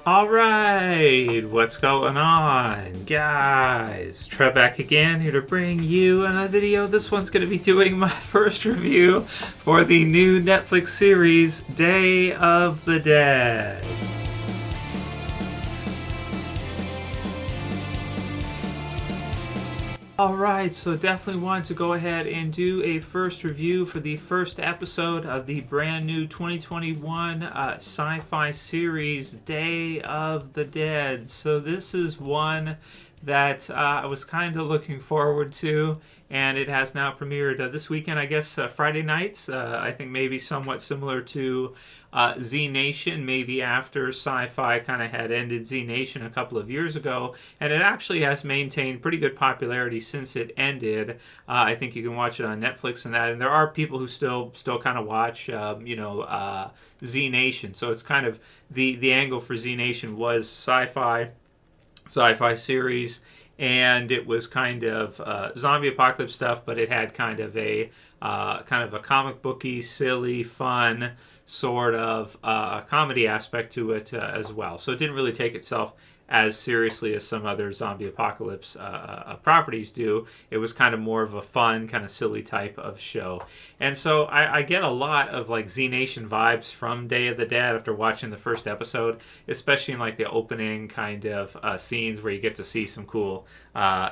Alright, what's going on, guys? Trev back again, here to bring you another video. This one's going to be doing my first review for the new Netflix series, Day of the Dead. Alright, so definitely wanted to go ahead and do a first review for the first episode of the brand new 2021 sci-fi series, Day of the Dead. So this is one that I was kind of looking forward to, and it has now premiered this weekend, I guess, Friday nights. I think maybe somewhat similar to Znation, maybe after Syfy kind of had ended Znation a couple of years ago, and it actually has maintained pretty good popularity since it ended. I think you can watch it on Netflix and that, and there are people who still kind of watch, Znation. So it's kind of the angle for Znation was sci-fi series, and it was kind of zombie apocalypse stuff, but it had kind of a comic booky, silly, fun sort of comedy aspect to it as well. So it didn't really take itself as seriously as some other zombie apocalypse properties do. It was kind of more of a fun, kind of silly type of show. And so I get a lot of like Znation vibes from Day of the Dead after watching the first episode, especially in like the opening kind of scenes where you get to see some cool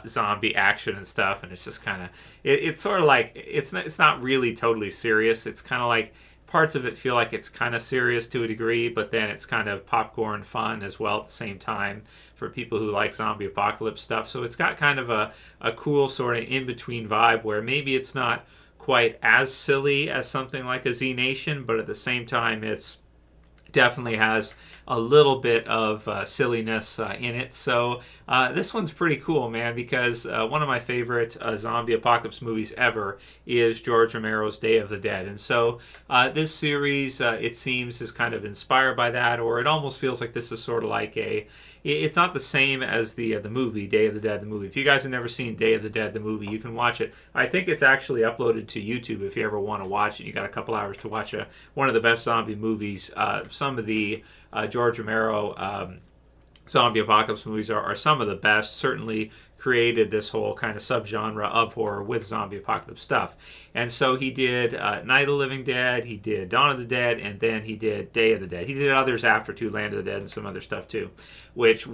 zombie action and stuff. And it's just kind of, it's sort of like, it's not really totally serious. It's kind of like, parts of it feel like it's kind of serious to a degree, but then it's kind of popcorn fun as well at the same time for people who like zombie apocalypse stuff. So it's got kind of a cool sort of in-between vibe where maybe it's not quite as silly as something like a Znation, but at the same time it's definitely has a little bit of silliness in it. So this one's pretty cool, man, because one of my favorite zombie apocalypse movies ever is George Romero's Day of the Dead. And so this series, it seems, is kind of inspired by that, or it almost feels like this is sort of like it's not the same as the movie, Day of the Dead, the movie. If you guys have never seen Day of the Dead, the movie, you can watch it. I think it's actually uploaded to YouTube if you ever want to watch it. You got a couple hours to watch one of the best zombie movies. Some of the George Romero zombie apocalypse movies are some of the best. Certainly created this whole kind of subgenre of horror with zombie apocalypse stuff. And so he did Night of the Living Dead, he did Dawn of the Dead, and then he did Day of the Dead. He did others after too, Land of the Dead and some other stuff too, which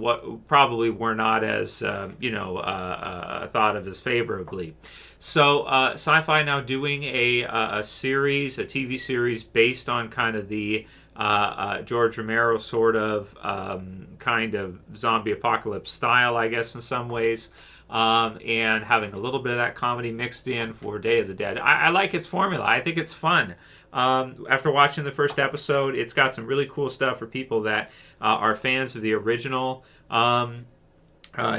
probably were not as thought of as favorably. So Syfy now doing a series, a TV series based on kind of the George Romero sort of kind of zombie apocalypse style, I guess, in some ways, and having a little bit of that comedy mixed in for Day of the Dead. I like its formula. I think it's fun. After watching the first episode, it's got some really cool stuff for people that are fans of the original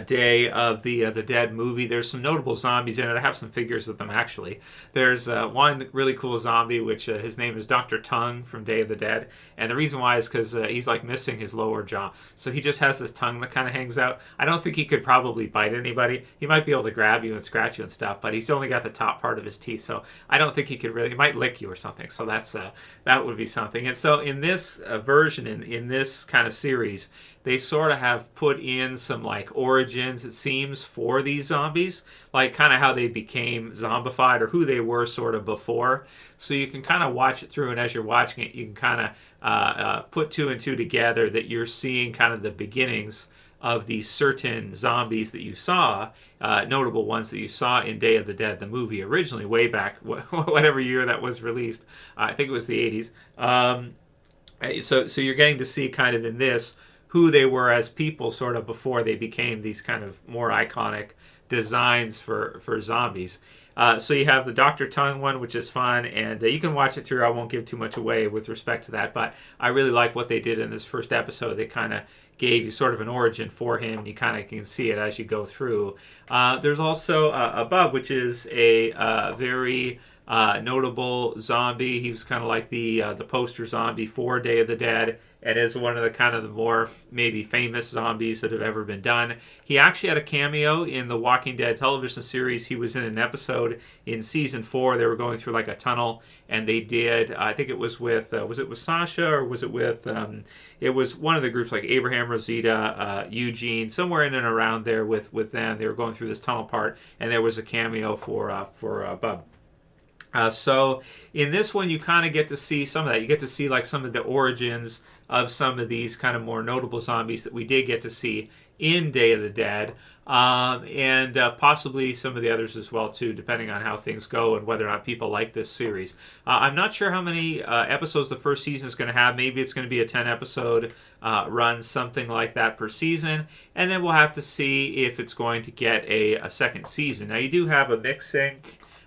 Day of the Dead movie. There's some notable zombies in it. I have some figures of them, actually. There's one really cool zombie, which his name is Dr. Tong from Day of the Dead. And the reason why is because he's like missing his lower jaw. So he just has this tongue that kind of hangs out. I don't think he could probably bite anybody. He might be able to grab you and scratch you and stuff, but he's only got the top part of his teeth. So I don't think he could really, he might lick you or something. So that would be something. And so in this version, in this kind of series, they sort of have put in some like origins, it seems, for these zombies, like kind of how they became zombified or who they were sort of before. So you can kind of watch it through, and as you're watching it, you can kind of put two and two together that you're seeing kind of the beginnings of these certain zombies that you saw, notable ones that you saw in Day of the Dead, the movie originally, way back, whatever year that was released. I think it was the 80s. So you're getting to see kind of in this who they were as people sort of before they became these kind of more iconic designs for zombies. So you have the Dr. Tongue one, which is fun, and you can watch it through. I won't give too much away with respect to that, but I really like what they did in this first episode. They kind of gave you sort of an origin for him. You kind of can see it as you go through. There's also a Bub, which is a very notable zombie. He was kind of like the poster zombie for Day of the Dead, and is one of the kind of the more maybe famous zombies that have ever been done. He actually had a cameo in the Walking Dead television series. He was in an episode in season 4. They were going through like a tunnel, and they did. I think it was it with Sasha, or was it with? It was one of the groups like Abraham, Rosita, Eugene, somewhere in and around there with them. They were going through this tunnel part, and there was a cameo for Bub. So in this one, you kind of get to see some of that. You get to see like some of the origins of some of these kind of more notable zombies that we did get to see in Day of the Dead, and possibly some of the others as well too, depending on how things go and whether or not people like this series. I'm not sure how many episodes the first season is going to have. Maybe it's going to be a 10-episode run, something like that per season, and then we'll have to see if it's going to get a second season. Now, you do have a mixing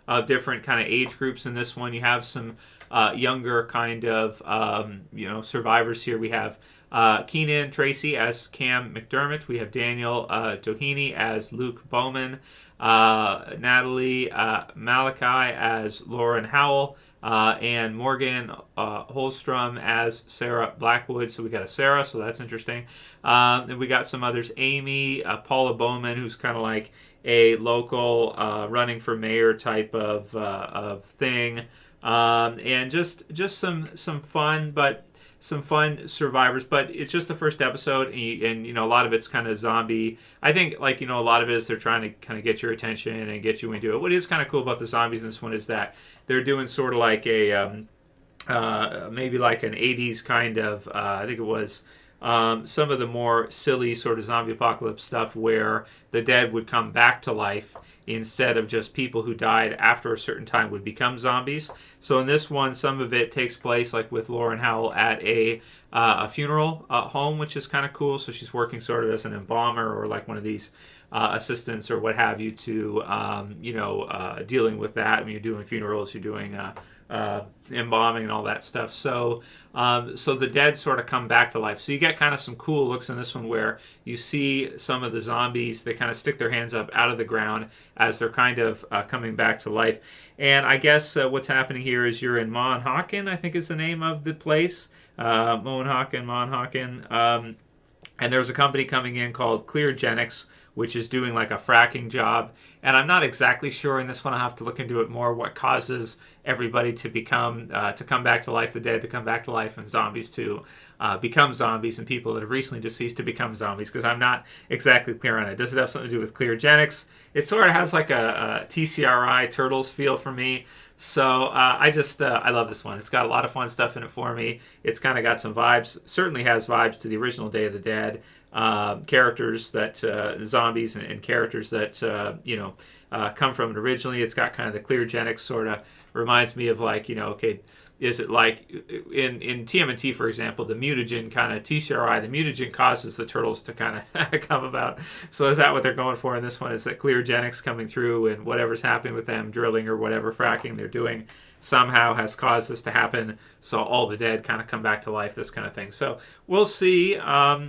of different kind of age groups in this one. You have some younger kind of survivors here. We have Keenan Tracy as Cam McDermott. We have Daniel Doheny as Luke Bowman. Natalie Malachi as Lauren Howell. And Morgan Holstrom as Sarah Blackwood. So we got a Sarah, so that's interesting. Then we got some others. Amy, Paula Bowman, who's kind of like a local running for mayor type of thing. And just some fun survivors, but it's just the first episode, and a lot of it's kind of zombie. I think a lot of it is they're trying to kind of get your attention and get you into it. What is kind of cool about the zombies in this one is that they're doing sort of like a maybe like an 80s kind of I think it was some of the more silly sort of zombie apocalypse stuff where the dead would come back to life instead of just people who died after a certain time would become zombies. So in this one, some of it takes place like with Lauren Howell at a funeral home, which is kind of cool. So she's working sort of as an embalmer or like one of these assistants or what have you to, dealing with that. When you're doing funerals, you're doing embalming and all that stuff. So the dead sort of come back to life. So you get kind of some cool looks in this one where you see some of the zombies, they kind of stick their hands up out of the ground as they're kind of coming back to life. And I guess what's happening here is you're in Monhocken, I think is the name of the place. Monhocken. And there's a company coming in called Cleargenics, which is doing like a fracking job. And I'm not exactly sure in this one. I'll have to look into it more, what causes everybody to become, to come back to life, the dead to come back to life, and zombies to become zombies, and people that have recently deceased to become zombies, because I'm not exactly clear on it. Does it have something to do with Cleargenics? It sort of has like a TCRI Turtles feel for me. So I love this one. It's got a lot of fun stuff in it for me. It's kind of got some vibes, certainly has vibes to the original Day of the Dead. Characters that zombies and characters that come from it originally. It's got kind of the Cleargenics sort of reminds me of like, okay, is it like in TMNT, for example, the mutagen kind of TCRI, the mutagen causes the turtles to kind of come about. So is that what they're going for in this one? Is that Cleargenics coming through and whatever's happening with them, drilling or whatever fracking they're doing, somehow has caused this to happen? So all the dead kind of come back to life, this kind of thing. So we'll see. How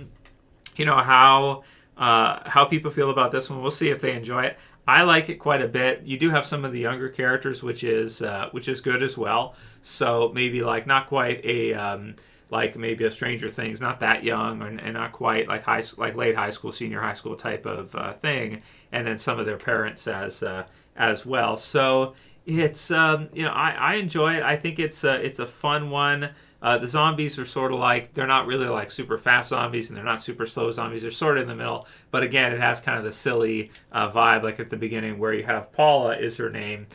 people feel about this one. We'll see if they enjoy it. I like it quite a bit. You do have some of the younger characters, which is good as well. So maybe like not quite a like maybe a Stranger Things, not that young, and not quite like late high school, senior high school type of thing. And then some of their parents as well. So it's I enjoy it. I think it's a fun one. The zombies are sort of like, they're not really like super fast zombies and they're not super slow zombies. They're sort of in the middle. But again, it has kind of the silly vibe like at the beginning where you have Paula is her name,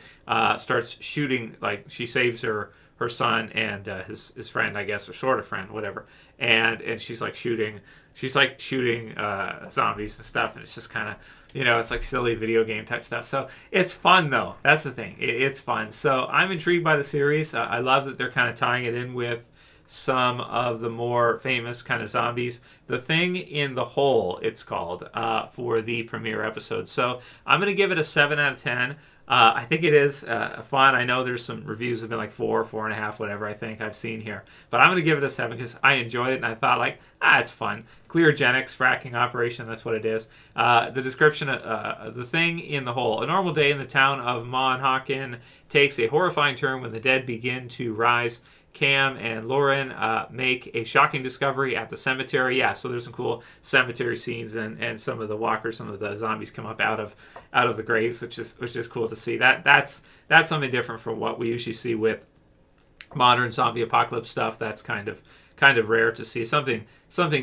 starts shooting, like she saves her son and his friend, I guess, or sort of friend, whatever. And she's like shooting zombies and stuff. And it's just kind of, it's like silly video game type stuff. So it's fun though. That's the thing. It's fun. So I'm intrigued by the series. I love that they're kind of tying it in with some of the more famous kind of zombies. The Thing in the Hole, it's called, for the premiere episode. So I'm going to give it a 7 out of 10. I think it is fun. I know there's some reviews that have been like 4, 4.5, whatever I think I've seen here. But I'm going to give it a 7 because I enjoyed it and I thought like, it's fun. Clearogenics fracking operation, that's what it is. The description, The Thing in the Hole. A normal day in the town of Monhocken takes a horrifying turn when the dead begin to rise. Cam and Lauren make a shocking discovery at the cemetery. Yeah, so there's some cool cemetery scenes, and some of the walkers, some of the zombies come up out of the graves, which is cool to see. That's something different from what we usually see with modern zombie apocalypse stuff. That's kind of rare to see something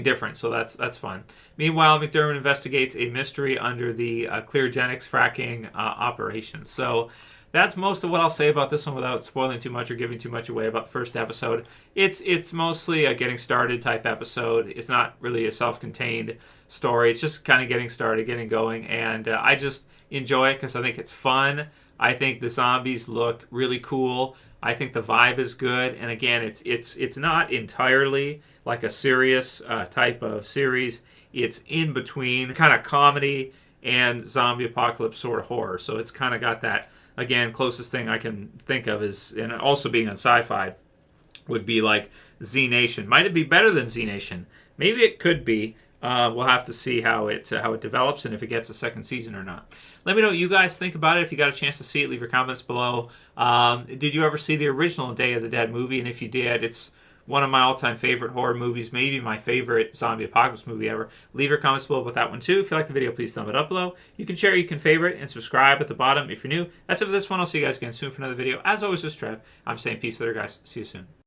different. So that's fun. Meanwhile, McDermott investigates a mystery under the clearogenics fracking operation. So that's most of what I'll say about this one without spoiling too much or giving too much away about the first episode. It's mostly a getting started type episode. It's not really a self-contained story. It's just kind of getting started, getting going, and I just enjoy it because I think it's fun. I think the zombies look really cool. I think the vibe is good, and again, it's not entirely like a serious type of series. It's in between kind of comedy and zombie apocalypse sort of horror. So it's kind of got that. Again, closest thing I can think of is, and also being on Syfy, would be like Znation. Might it be better than Znation? Maybe it could be. We'll have to see how it develops and if it gets a second season or not. Let me know what you guys think about it. If you got a chance to see it, leave your comments below. Did you ever see the original Day of the Dead movie? And if you did, it's one of my all-time favorite horror movies, maybe my favorite zombie apocalypse movie ever. Leave your comments below about that one too. If you like the video, please thumb it up below. You can share, you can favorite, and subscribe at the bottom if you're new. That's it for this one. I'll see you guys again soon for another video. As always, this is Trev. I'm saying peace later, guys. See you soon.